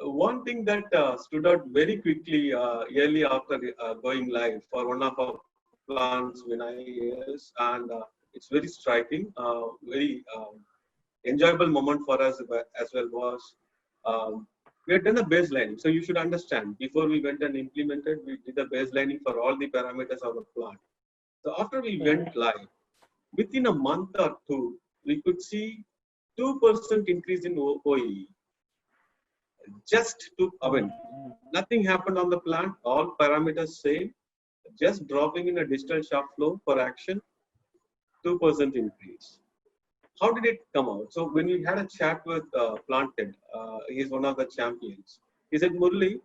one thing that stood out very quickly early after going live for one of our plants, Vinay, is, and it's very striking, very enjoyable moment for us as well was we had done a baselining. So you should understand, before we went and implemented, we did a baselining for all the parameters of the plant. So after we went live, within a month or two, we could see 2% increase in OEE. Just to, nothing happened on the plant, all parameters same, just dropping in a digital shop flow for action, 2% increase. How did it come out? So when we had a chat with Planted, he's one of the champions. He said, Murali,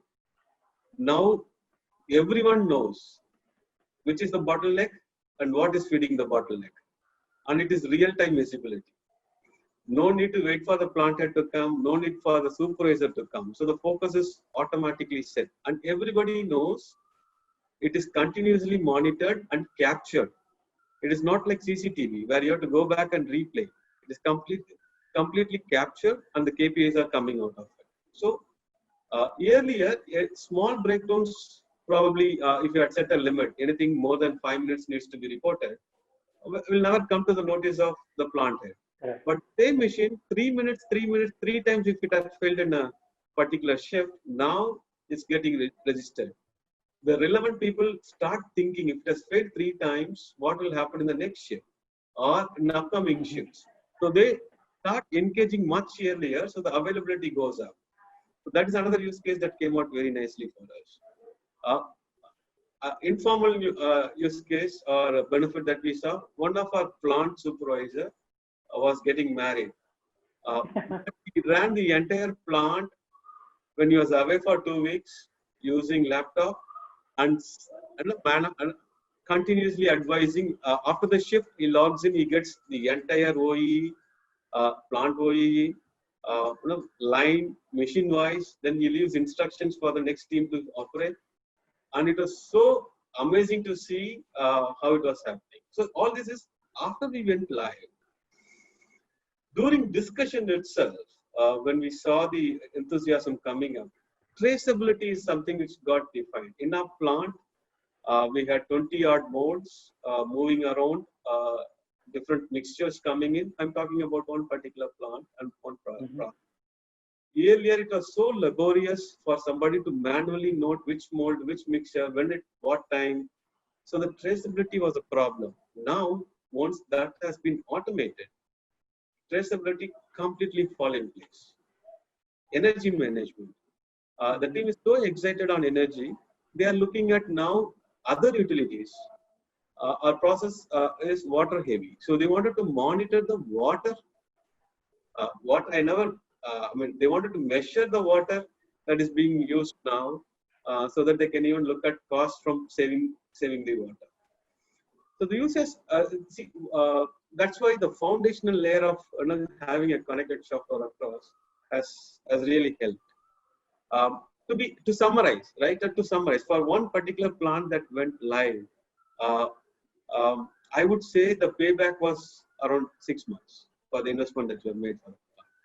now everyone knows which is the bottleneck and what is feeding the bottleneck. And it is real-time visibility. No need to wait for the plant head to come, no need for the supervisor to come. So the focus is automatically set. And everybody knows it is continuously monitored and captured. It is not like CCTV where you have to go back and replay. It is completely captured and the KPIs are coming out of it. So earlier, small breakdowns, probably if you had set a limit, anything more than 5 minutes needs to be reported, will never come to the notice of the plant head. Correct. But same machine, 3 minutes, 3 times if it has failed in a particular shift, now it's getting registered. The relevant people start thinking, if it has failed 3 times, what will happen in the next shift or in upcoming shifts? So they start engaging much earlier, so the availability goes up. So that is another use case that came out very nicely for us. Informal use case or benefit that we saw, one of our plant supervisor was getting married. He ran the entire plant when he was away for 2 weeks using laptop and continuously advising. After the shift, he logs in, he gets the entire OEE, plant OEE, line, machine wise, then he leaves instructions for the next team to operate. And it was so amazing to see how it was happening. So all this is after we went live. During discussion itself, when we saw the enthusiasm coming up, traceability is something which got defined. In our plant, we had 20-odd modes moving around, different mixtures coming in. I'm talking about one particular plant and one product. Earlier, it was so laborious for somebody to manually note which mold, which mixture, when at what time. So the traceability was a problem. Now, once that has been automated, traceability completely fall in place. Energy management. The team is so excited on energy. They are looking at now other utilities. Our process is water heavy. So they wanted to monitor the water. They wanted to measure the water that is being used now so that they can even look at cost from saving the water. So the users, that's why the foundational layer of having a connected shop floor across has really helped. To summarize, right? To summarize, for one particular plant that went live, I would say the payback was around 6 months for the investment that we have made for the plant.